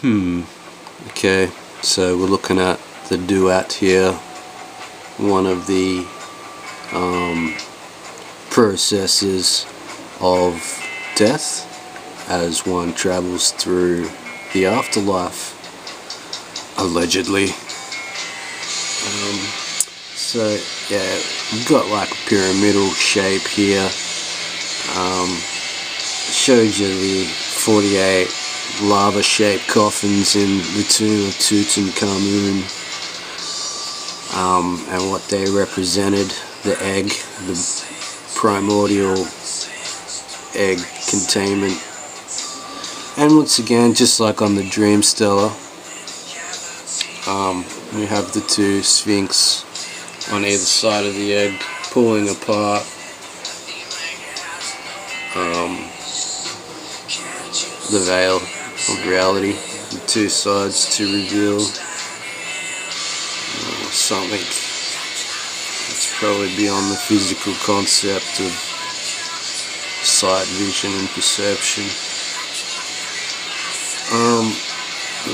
Okay, so we're looking at the DUAT here, one of the processes of death as one travels through the afterlife, allegedly. So yeah, we've got like a pyramidal shape here. Shows you the 48 lava-shaped coffins in the tomb of Tutankhamun, and what they represented, the egg, the primordial egg containment. And once again, just like on the Dream Stellar, we have the two Sphinx on either side of the egg pulling apart the veil of reality, the two sides to reveal something that's probably beyond the physical concept of sight, vision and perception.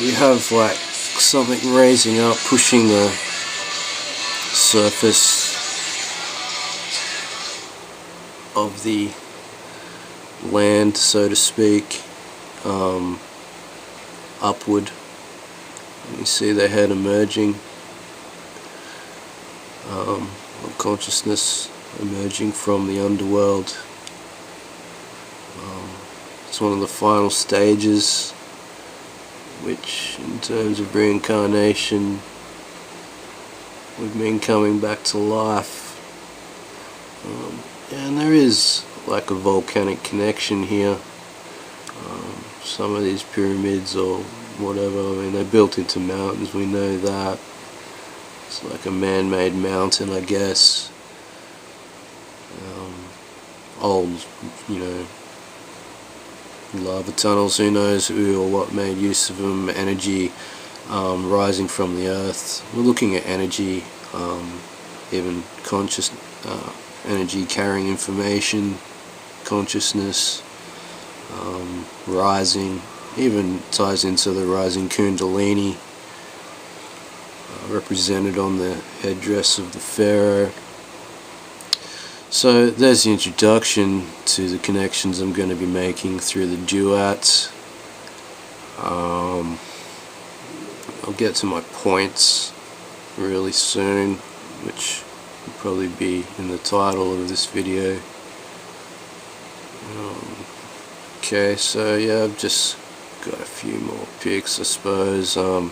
We have like something raising up, pushing the surface of the land, so to speak, upward. You see the head emerging, of consciousness emerging from the underworld. It's one of the final stages, which in terms of reincarnation would mean coming back to life. And there is like a volcanic connection here. Some of these pyramids or whatever, I mean, they're built into mountains, we know that. It's like a man-made mountain, I guess. Old, lava tunnels, who knows who or what made use of them. Energy rising from the earth. We're looking at energy, even conscious energy carrying information, consciousness, rising, even ties into the rising Kundalini, represented on the headdress of the pharaoh. So there's the introduction to the connections I'm going to be making through the DUAT. I'll get to my points really soon, which will probably be in the title of this video. Okay, so yeah, I've just got a few more pics, I suppose. So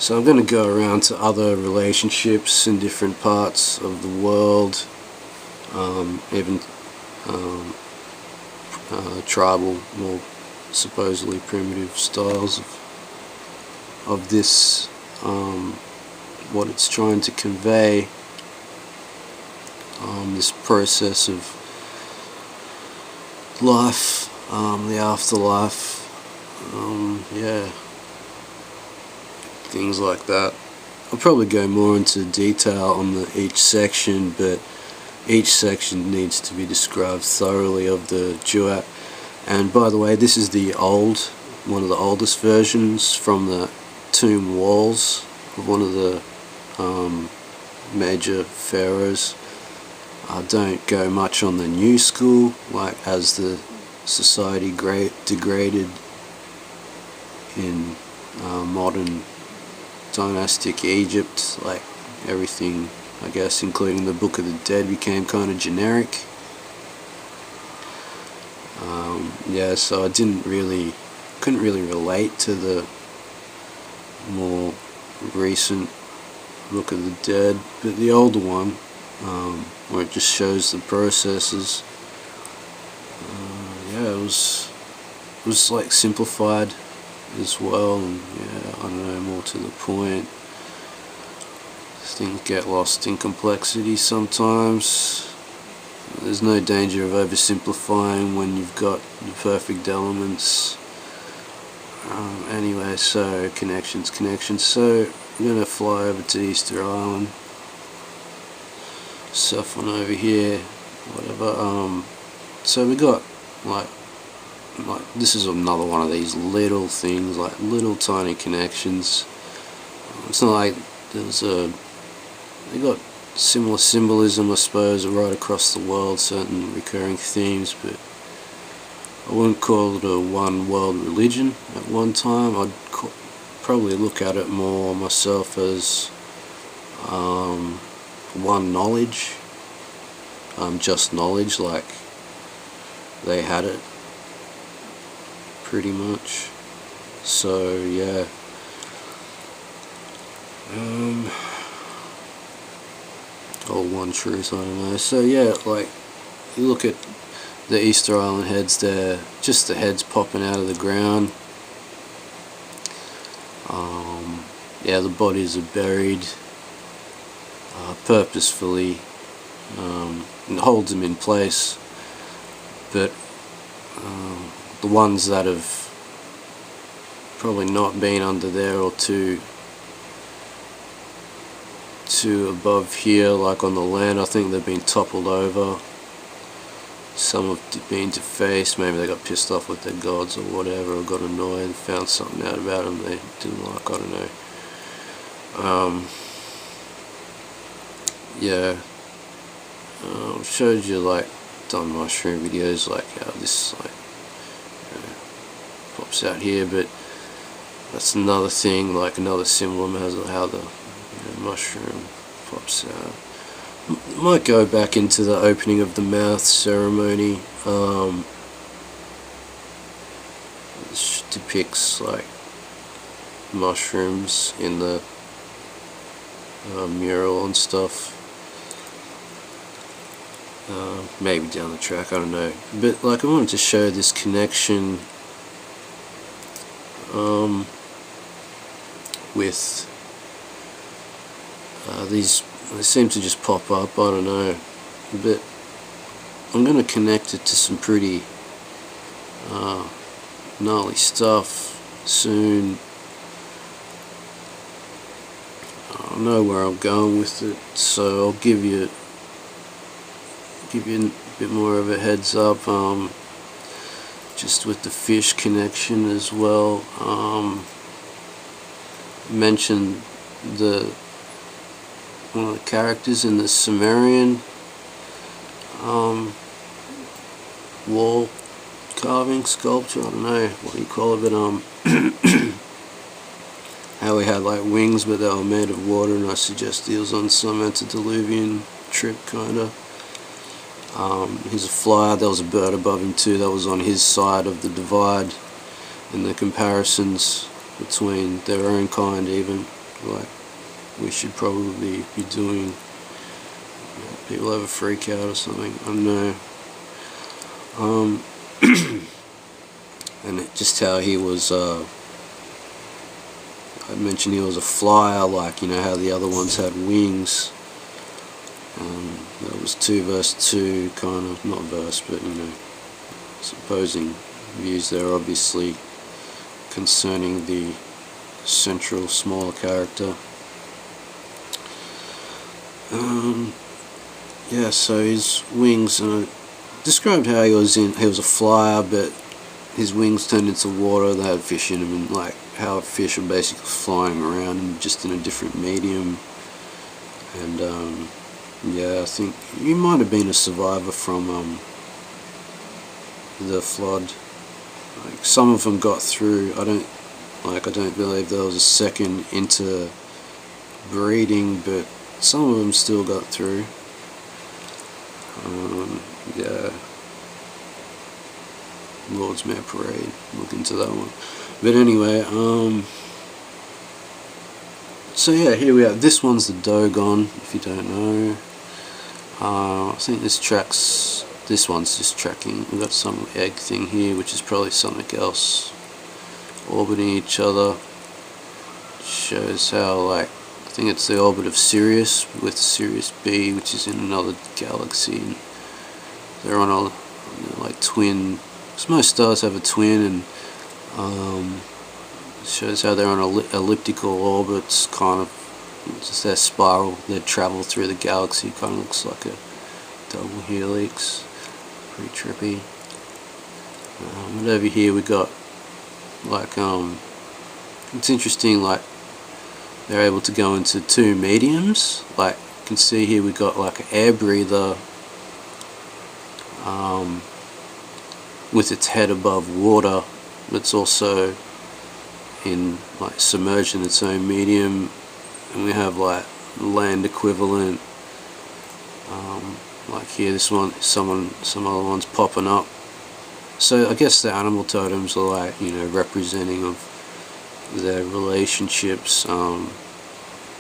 I'm going to go around to other relationships in different parts of the world, even tribal, more supposedly primitive styles of this, what it's trying to convey, this process of life, the afterlife, yeah, things like that. I'll probably go more into detail on each section, but each section needs to be described thoroughly of the DUAT. And by the way, this is one of the oldest versions from the tomb walls of one of the major pharaohs. I don't go much on the new school, like as the society degraded in modern dynastic Egypt, like everything, I guess, including the Book of the Dead, became kind of generic. Yeah, so I couldn't really relate to the more recent Book of the Dead, but the older one, where it just shows the processes, yeah, it was like simplified as well, and yeah, I don't know, more to the point. Things get lost in complexity sometimes. There's no danger of oversimplifying when you've got the perfect elements. Anyway, so connections. So I'm gonna fly over to Easter Island, surf on over here, whatever. So we got like like, this is another one of these little things, like little tiny connections. It's not like they got similar symbolism, I suppose, right across the world, certain recurring themes, but I wouldn't call it a one world religion at one time. I'd probably look at it more myself as one knowledge, just knowledge, like they had it pretty much. So yeah, or one truth, I don't know. So yeah, like you look at the Easter Island heads there, just the heads popping out of the ground. Yeah, the bodies are buried purposefully, and holds them in place, but the ones that have probably not been under there or too above here, like on the land, I think they've been toppled over. Some have been defaced, maybe they got pissed off with their gods or whatever, or got annoyed and found something out about them they didn't like, I don't know. Yeah, showed you, like, done mushroom videos, like how this, like, pops out here, but that's another thing, like another symbol as how the mushroom pops out. Might go back into the opening of the mouth ceremony, which depicts like mushrooms in the mural and stuff. Maybe down the track, I don't know. But like I wanted to show this connection with these. They seem to just pop up, I don't know, but I'm going to connect it to some pretty gnarly stuff soon. I know where I'm going with it, so I'll give you a bit more of a heads up, just with the fish connection as well. Mentioned one of the characters in the Sumerian wall carving sculpture, I don't know what you call it, but how he had like wings but they were made of water, and I suggest he was on some antediluvian trip kinda. He's a flyer, there was a bird above him too that was on his side of the divide, and the comparisons between their own kind, even like we should probably be doing. People have a freak out or something, I don't know. And just how he was, I mentioned he was a flyer, like, you know, how the other ones had wings. That was 2 verse 2, kind of, not verse, but, you know, opposing views there, obviously, concerning the central smaller character. Yeah, so his wings, described how he was a flyer, but his wings turned into water, they had fish in them, and like how fish are basically flying around and just in a different medium. And yeah, I think he might have been a survivor from the flood. Like, some of them got through. I don't believe there was a second interbreeding, but some of them still got through. Yeah, Lord's Mare Parade, look into that one. But anyway, so yeah, here we are. This one's the Dogon, if you don't know. I think this one's just tracking. We've got some egg thing here, which is probably something else orbiting each other. Shows how, like, I think it's the orbit of Sirius with Sirius B, which is in another galaxy. And they're on a like twin. Because most stars have a twin, and it shows how they're on elliptical orbits, kind of just their spiral, their travel through the galaxy. Kind of looks like a double helix. Pretty trippy. But over here we got like it's interesting, like they're able to go into two mediums. Like you can see here we got like an air breather with its head above water, but it's also in like submerged in its own medium, and we have like land equivalent, like here this one, some other ones popping up. So I guess the animal totems are like, you know, representing of their relationships.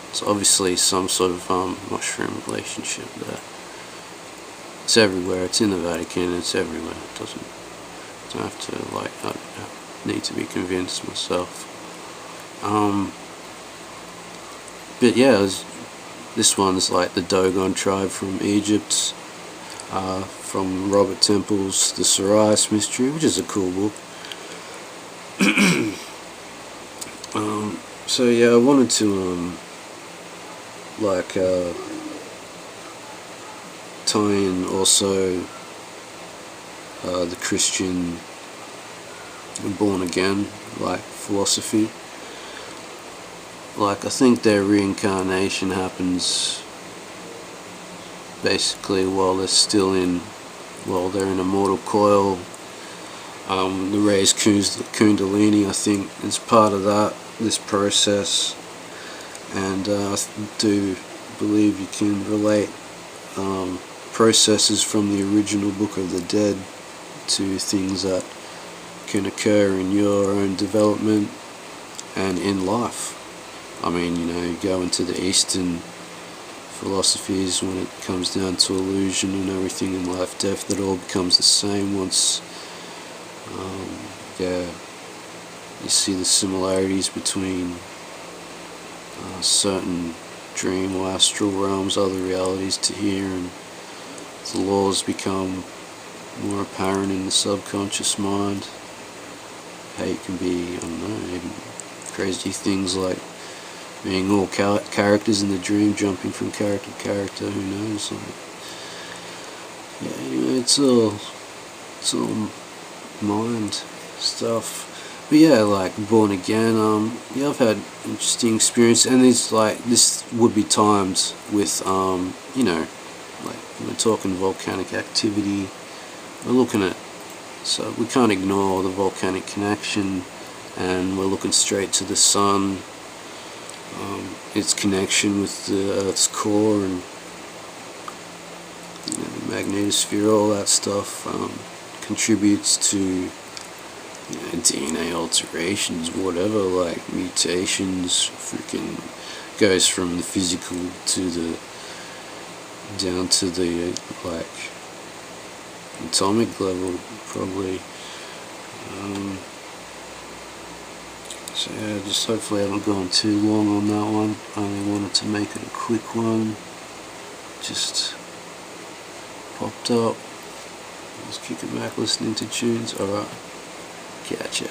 It's obviously some sort of mushroom relationship there. It's everywhere. It's in the Vatican. It's everywhere. It don't have to, like, I don't need to be convinced myself. But yeah, this one's like the Dogon tribe from Egypt, from Robert Temple's The Sirius Mystery, which is a cool book. So yeah, I wanted to tie in also the Christian born again like philosophy. Like I think their reincarnation happens basically while they're in a mortal coil. The raised Kundalini, I think, is part of this process, and I do believe you can relate processes from the original Book of the Dead to things that can occur in your own development and in life. I mean, you know, you go into the Eastern philosophies when it comes down to illusion and everything in life, death, that all becomes the same once, yeah, you see the similarities between certain dream or astral realms, other realities to here, and the laws become more apparent in the subconscious mind. How you can be, I don't know, even crazy things like being all characters in the dream, jumping from character to character, who knows, like, yeah, anyway, it's all mind stuff. But yeah, like born again, yeah, I've had interesting experience, and it's like, this would be timed with, you know, like we're talking volcanic activity, we're looking at, so we can't ignore the volcanic connection, and we're looking straight to the sun, its connection with the Earth's core, and you know, the magnetosphere, all that stuff contributes to, you know, DNA alterations, whatever, like mutations, freaking goes from the physical to the, down to the, like, atomic level, probably. So yeah, just hopefully I haven't gone too long on that one. I only wanted to make it a quick one. Just popped up. Just kicking back, listening to tunes. Alright, catch ya.